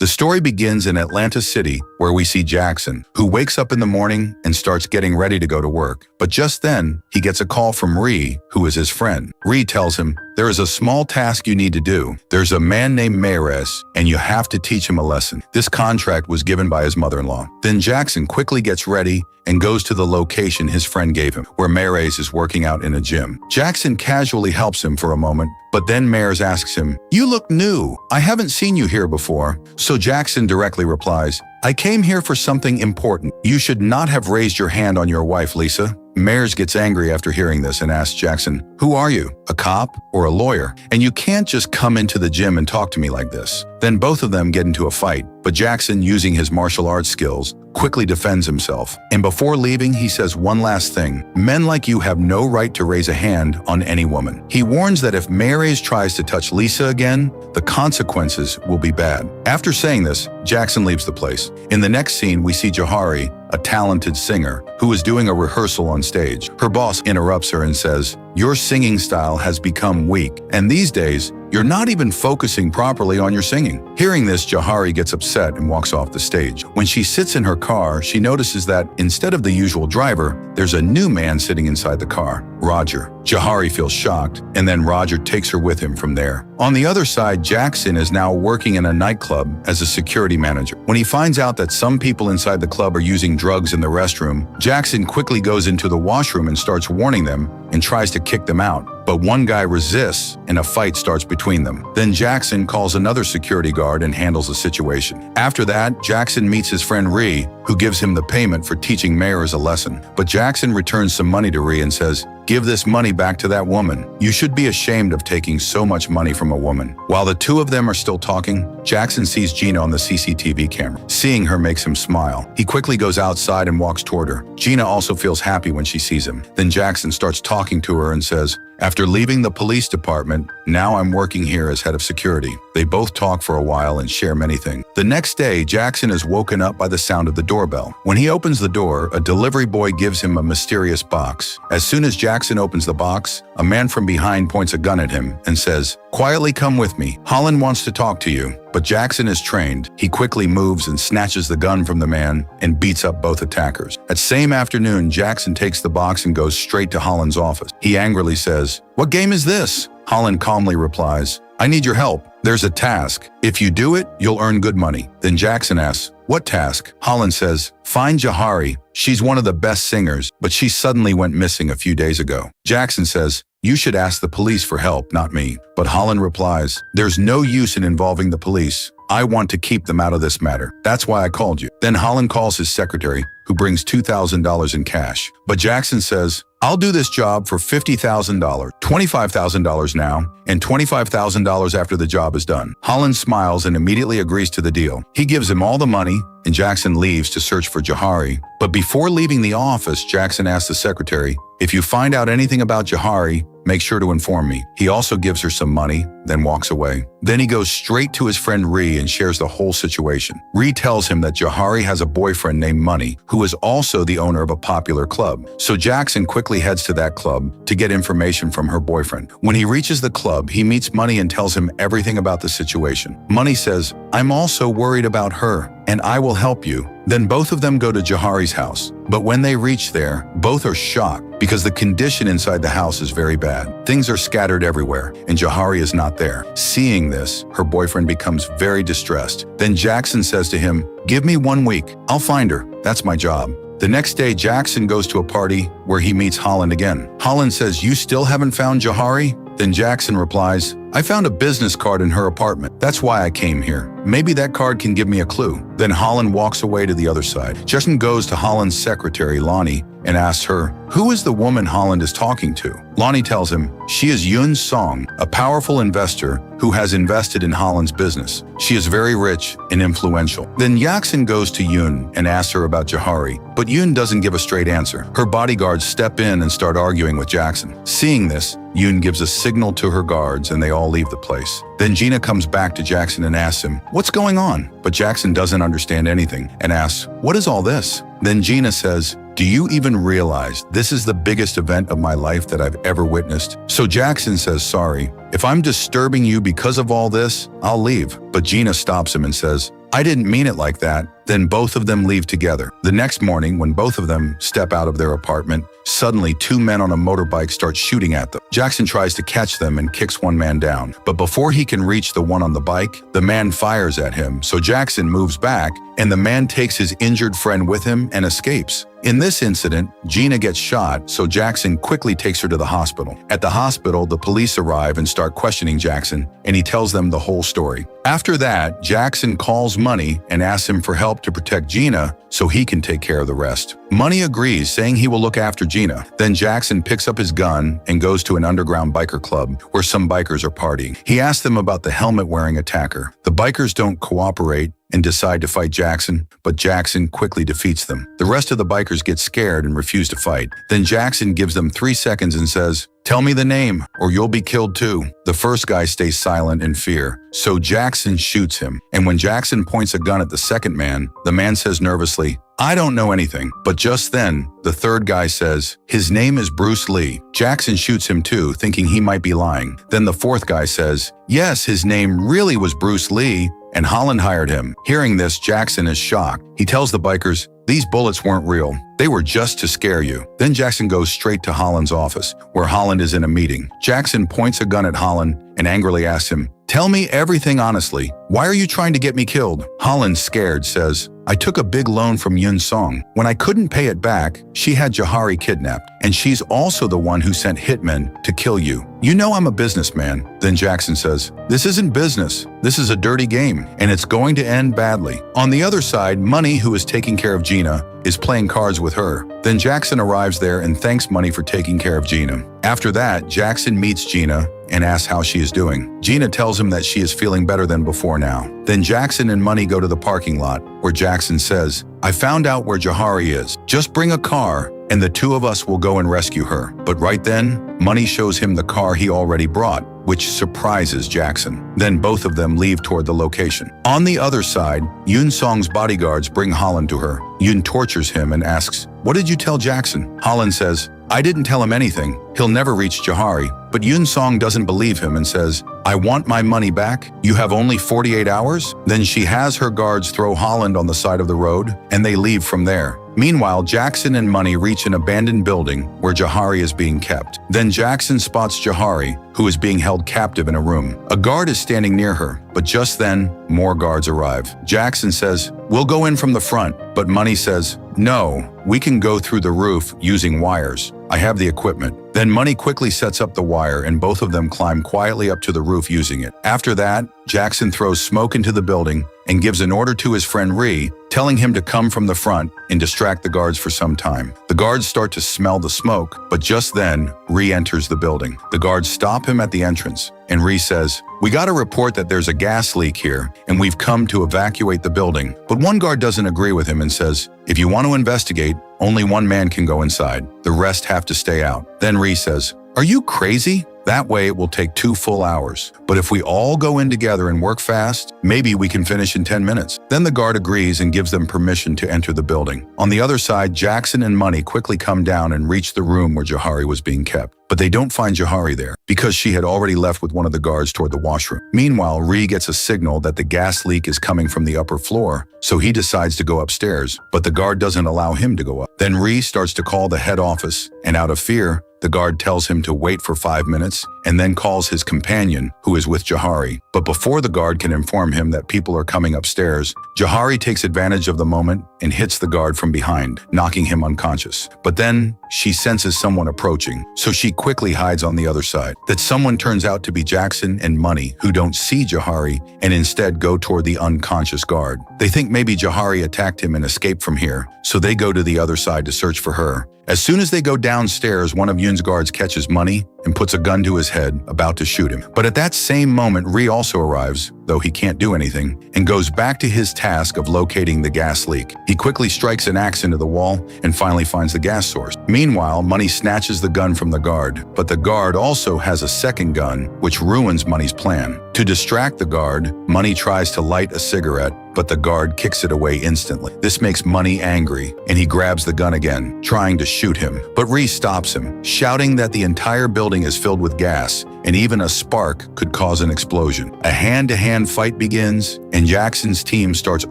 The story begins in Atlanta City, where we see Jackson, who wakes up in the morning and starts getting ready to go to work. But just then, he gets a call from Ree, who is his friend. Ree tells him, there is a small task you need to do. There's a man named Millionaire, and you have to teach him a lesson. This contract was given by his mother-in-law. Then Jackson quickly gets ready and goes to the location his friend gave him, where Millionaire is working out in a gym. Jackson casually helps him for a moment, but then Millionaire asks him, "You look new. I haven't seen you here before." So Jackson directly replies, "I came here for something important. You should not have raised your hand on your wife, Lisa." Millionaire gets angry after hearing this and asks Jackson, "Who are you, a cop or a lawyer? And you can't just come into the gym and talk to me like this." Then both of them get into a fight, but Jackson, using his martial arts skills, quickly defends himself. And before leaving, he says one last thing: "Men like you have no right to raise a hand on any woman." He warns that if Millionaire tries to touch Lisa again, the consequences will be bad. After saying this, Jackson leaves the place. In the next scene, we see Jahari, a talented singer, who is doing a rehearsal on stage. Her boss interrupts her and says, "Your singing style has become weak, and these days, you're not even focusing properly on your singing." Hearing this, Jahari gets upset and walks off the stage. When she sits in her car, she notices that instead of the usual driver, there's a new man sitting inside the car, Roger. Jahari feels shocked, and then Roger takes her with him from there. On the other side, Jackson is now working in a nightclub as a security manager. When he finds out that some people inside the club are using drugs in the restroom, Jackson quickly goes into the washroom and starts warning them and tries to kick them out. But one guy resists, and a fight starts between them. Then Jackson calls another security guard and handles the situation. After that, Jackson meets his friend Ree, who gives him the payment for teaching Millionaire a lesson. But Jackson returns some money to Ree and says, "Give this money back to that woman. You should be ashamed of taking so much money from a woman." While the two of them are still talking, Jackson sees Gina on the CCTV camera. Seeing her makes him smile. He quickly goes outside and walks toward her. Gina also feels happy when she sees him. Then Jackson starts talking to her and says, "After leaving the police department, now I'm working here as head of security." They both talk for a while and share many things. The next day, Jackson is woken up by the sound of the doorbell. When he opens the door, a delivery boy gives him a mysterious box. As soon as Jackson opens the box, a man from behind points a gun at him and says, "Quietly come with me. Holland wants to talk to you." But Jackson is trained. He quickly moves and snatches the gun from the man and beats up both attackers. That same afternoon, Jackson takes the box and goes straight to Holland's office. He angrily says, "What game is this?" Holland calmly replies, "I need your help. There's a task. If you do it, you'll earn good money." Then Jackson asks, "What task?" Holland says, "Find Jahari. She's one of the best singers, but she suddenly went missing a few days ago." Jackson says, "You should ask the police for help, not me." But Holland replies, "There's no use in involving the police. I want to keep them out of this matter. That's why I called you." Then Holland calls his secretary, who brings $2,000 in cash. But Jackson says, "I'll do this job for $50,000, $25,000 now, and $25,000 after the job is done." Holland smiles and immediately agrees to the deal. He gives him all the money, and Jackson leaves to search for Jahari. But before leaving the office, Jackson asks the secretary, "If you find out anything about Jahari, make sure to inform me." He also gives her some money, then walks away. Then he goes straight to his friend Ree and shares the whole situation. Ree tells him that Jahari has a boyfriend named Money, who is also the owner of a popular club. So Jackson quickly heads to that club to get information from her boyfriend. When he reaches the club, he meets Money and tells him everything about the situation. Money says, "I'm also worried about her, and I will help you." Then both of them go to Jahari's house. But when they reach there, both are shocked because the condition inside the house is very bad. Things are scattered everywhere, and Jahari is not there. Seeing this, her boyfriend becomes very distressed. Then Jackson says to him, "Give me 1 week. I'll find her. That's my job." The next day, Jackson goes to a party where he meets Holland again. Holland says, "You still haven't found Jahari?" Then Jackson replies, "I found a business card in her apartment. That's why I came here. Maybe that card can give me a clue." Then Holland walks away to the other side. Jackson goes to Holland's secretary, Lonnie, and asks her, "Who is the woman Holland is talking to?" Lonnie tells him, "She is Yoon Song, a powerful investor who has invested in Holland's business. She is very rich and influential." Then Jackson goes to Yoon and asks her about Jahari, but Yoon doesn't give a straight answer. Her bodyguards step in and start arguing with Jackson. Seeing this, Yoon gives a signal to her guards and they all leave the place. Then Gina comes back to Jackson and asks him, "What's going on?" But Jackson doesn't understand anything and asks, "What is all this?" Then Gina says, "Do you even realize this is the biggest event of my life that I've ever witnessed?" So Jackson says, "Sorry, if I'm disturbing you because of all this, I'll leave." But Gina stops him and says, I didn't mean it like that. Then both of them leave together. The next morning, when both of them step out of their apartment, suddenly two men on a motorbike start shooting at them. Jackson tries to catch them and kicks one man down. But before he can reach the one on the bike, the man fires at him, so Jackson moves back, and the man takes his injured friend with him and escapes. In this incident, Gina gets shot, so Jackson quickly takes her to the hospital. At the hospital, the police arrive and start questioning Jackson, and he tells them the whole story. After that, Jackson calls Money and asks him for help to protect Gina so he can take care of the rest. Money agrees, saying he will look after Gina. Then Jackson picks up his gun and goes to an underground biker club where some bikers are partying. He asks them about the helmet-wearing attacker. The bikers don't cooperate and decide to fight Jackson, but Jackson quickly defeats them. The rest of the bikers get scared and refuse to fight. Then Jackson gives them 3 seconds and says, "Tell me the name, or you'll be killed too." The first guy stays silent in fear, so Jackson shoots him. And when Jackson points a gun at the second man, the man says nervously, "I don't know anything." But just then, the third guy says, "His name is Bruce Lee." Jackson shoots him too, thinking he might be lying. Then the fourth guy says, "Yes, his name really was Bruce Lee, and Holland hired him." Hearing this, Jackson is shocked. He tells the bikers, "These bullets weren't real. They were just to scare you." Then Jackson goes straight to Holland's office, where Holland is in a meeting. Jackson points a gun at Holland and angrily asks him, "Tell me everything honestly. Why are you trying to get me killed?" Holland, scared, says, "I took a big loan from Yun Song. When I couldn't pay it back, she had Johari kidnapped, and she's also the one who sent hitmen to kill you. You know I'm a businessman." Then Jackson says, "This isn't business. This is a dirty game, and it's going to end badly." On the other side, Money, who is taking care of Gina, is playing cards with her. Then Jackson arrives there and thanks Money for taking care of Gina. After that, Jackson meets Gina and asks how she is doing. Gina tells him that she is feeling better than before now. Then Jackson and Money go to the parking lot, where Jackson says, "I found out where Johari is. Just bring a car, and the two of us will go and rescue her." But right then, Money shows him the car he already brought, which surprises Jackson. Then both of them leave toward the location. On the other side, Yun Song's bodyguards bring Holland to her. Yun tortures him and asks, "What did you tell Jackson?" Holland says, "I didn't tell him anything. He'll never reach Johari." But Yun Song doesn't believe him and says, "I want my money back. You have only 48 hours? Then she has her guards throw Holland on the side of the road, and they leave from there. Meanwhile, Jackson and Money reach an abandoned building where Johari is being kept. Then Jackson spots Johari, who is being held captive in a room. A guard is standing near her, but just then, more guards arrive. Jackson says, "We'll go in from the front," but Money says, "No, we can go through the roof using wires. I have the equipment." Then Money quickly sets up the wire and both of them climb quietly up to the roof using it. After that, Jackson throws smoke into the building and gives an order to his friend Ree, telling him to come from the front and distract the guards for some time. The guards start to smell the smoke, but just then, Ree enters the building. The guards stop him at the entrance, and Ree says, "We got a report that there's a gas leak here, and we've come to evacuate the building." But one guard doesn't agree with him and says, "If you want to investigate, only one man can go inside. The rest have to stay out." Then Ree says, "Are you crazy? That way it will take 2 full hours. But if we all go in together and work fast, maybe we can finish in 10 minutes. Then the guard agrees and gives them permission to enter the building. On the other side, Jackson and Money quickly come down and reach the room where Johari was being kept. But they don't find Johari there, because she had already left with one of the guards toward the washroom. Meanwhile, Ree gets a signal that the gas leak is coming from the upper floor, so he decides to go upstairs, but the guard doesn't allow him to go up. Then Ree starts to call the head office, and out of fear, the guard tells him to wait for 5 minutes and then calls his companion, who is with Johari. But before the guard can inform him that people are coming upstairs, Johari takes advantage of the moment and hits the guard from behind, knocking him unconscious. But then she senses someone approaching, so she quickly hides on the other side. That someone turns out to be Jackson and Money, who don't see Johari and instead go toward the unconscious guard. They think maybe Johari attacked him and escaped from here, so they go to the other side to search for her. As soon as they go downstairs, one of Yun's guards catches Money and puts a gun to his head, about to shoot him. But at that same moment, Ree also arrives, though he can't do anything, and goes back to his task of locating the gas leak. He quickly strikes an axe into the wall and finally finds the gas source. Meanwhile, Money snatches the gun from the guard, but the guard also has a second gun, which ruins Money's plan. To distract the guard, Money tries to light a cigarette, but the guard kicks it away instantly. This makes Money angry, and he grabs the gun again, trying to shoot him. But Ree stops him, shouting that the entire building is filled with gas, and even a spark could cause an explosion. A hand-to-hand hand-to-hand fight begins, and Jackson's team starts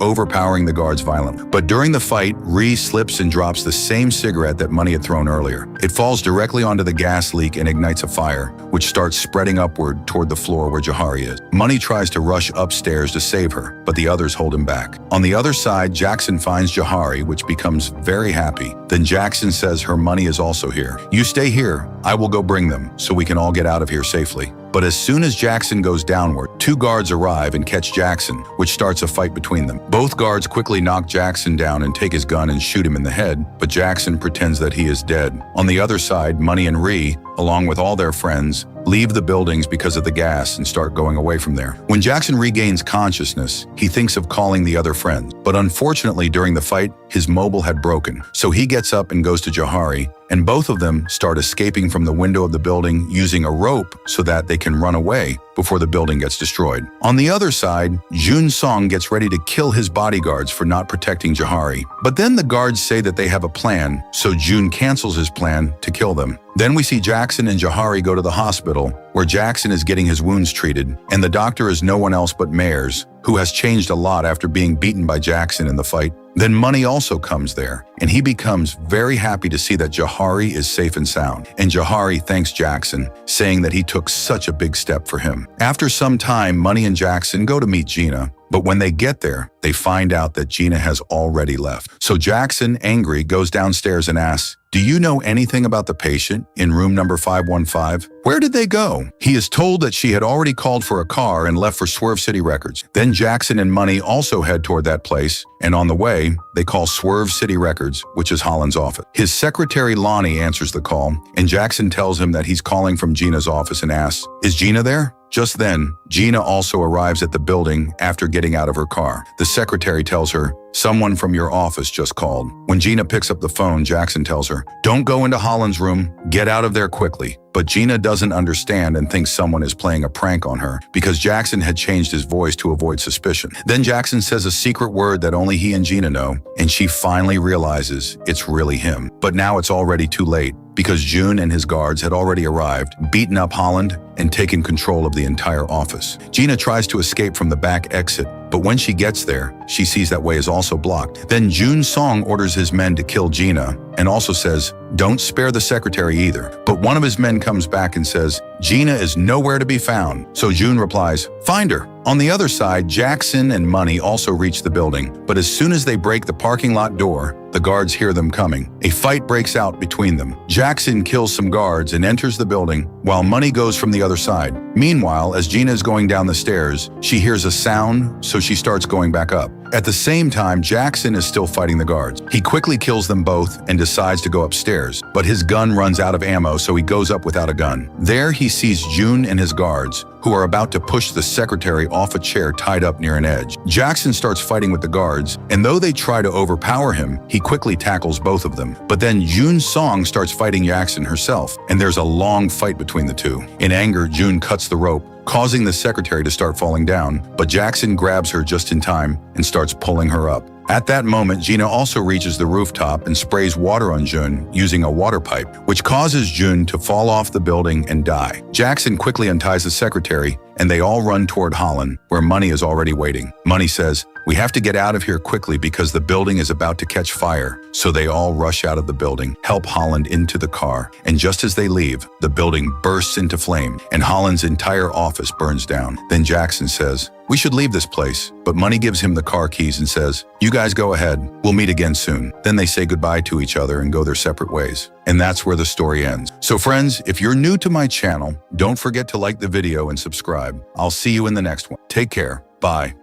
overpowering the guards violently. But during the fight, Ree slips and drops the same cigarette that Money had thrown earlier. It falls directly onto the gas leak and ignites a fire, which starts spreading upward toward the floor where Jahari is. Money tries to rush upstairs to save her, but the others hold him back. On the other side, Jackson finds Jahari, which becomes very happy. Then Jackson says her money is also here. You stay here, I will go bring them, so we can all get out of here safely. But as soon as Jackson goes downward, two guards arrive and catch Jackson, which starts a fight between them. Both guards quickly knock Jackson down and take his gun and shoot him in the head, but Jackson pretends that he is dead. On the other side, Money and Ree, along with all their friends, leave the buildings because of the gas and start going away from there. When Jackson regains consciousness, he thinks of calling the other friends, but unfortunately during the fight, his mobile had broken. So he gets up and goes to Jahari, and both of them start escaping from the window of the building using a rope so that they can run away before the building gets destroyed. On the other side, Jun Song gets ready to kill his bodyguards for not protecting Jahari. But then the guards say that they have a plan, so Jun cancels his plan to kill them. Then we see Jackson and Jahari go to the hospital, where Jackson is getting his wounds treated, and the doctor is no one else but Mayers, who has changed a lot after being beaten by Jackson in the fight. Then Money also comes there, and he becomes very happy to see that Jahari is safe and sound. And Jahari thanks Jackson, saying that he took such a big step for him. After some time, Money and Jackson go to meet Gina, but when they get there, they find out that Gina has already left. So Jackson, angry, goes downstairs and asks, "Do you know anything about the patient in room number 515? Where did they go?" He is told that she had already called for a car and left for Swerve City Records. Then Jackson and Money also head toward that place, and on the way, they call Swerve City Records, which is Holland's office. His secretary Lonnie answers the call, and Jackson tells him that he's calling from Gina's office and asks, "Is Gina there?" Just then, Gina also arrives at the building after getting out of her car. The secretary tells her, "Someone from your office just called." When Gina picks up the phone, Jackson tells her, "Don't go into Holland's room, get out of there quickly." But Gina doesn't understand and thinks someone is playing a prank on her because Jackson had changed his voice to avoid suspicion. Then Jackson says a secret word that only he and Gina know, and she finally realizes it's really him. But now it's already too late because June and his guards had already arrived, beaten up Holland, and taken control of the entire office. Gina tries to escape from the back exit, but when she gets there, she sees that way is also blocked. Then Jun Song orders his men to kill Gina and also says, "Don't spare the secretary either." But one of his men comes back and says, "Gina is nowhere to be found." So Jun replies, "Find her." On the other side, Jackson and Money also reach the building, but as soon as they break the parking lot door, the guards hear them coming. A fight breaks out between them. Jackson kills some guards and enters the building, while Money goes from the other side. Meanwhile, as Gina is going down the stairs, she hears a sound, so she starts going back up. At the same time, Jackson is still fighting the guards. He quickly kills them both and decides to go upstairs, but his gun runs out of ammo, so he goes up without a gun. There he sees June and his guards, who are about to push the secretary off a chair tied up near an edge. Jackson starts fighting with the guards, and though they try to overpower him, he quickly tackles both of them. But then June Song starts fighting Jackson herself, and there's a long fight between the two. In anger, June cuts the rope, causing the secretary to start falling down, but Jackson grabs her just in time and starts pulling her up. At that moment, Gina also reaches the rooftop and sprays water on Jun using a water pipe, which causes Jun to fall off the building and die. Jackson quickly unties the secretary, and they all run toward Holland, where Money is already waiting. Money says, "We have to get out of here quickly because the building is about to catch fire." So they all rush out of the building, help Holland into the car, and just as they leave, the building bursts into flame, and Holland's entire office burns down. Then Jackson says, "We should leave this place," but Money gives him the car keys and says, "You guys go ahead, we'll meet again soon." Then they say goodbye to each other and go their separate ways. And that's where the story ends. So friends, if you're new to my channel, don't forget to like the video and subscribe. I'll see you in the next one. Take care. Bye.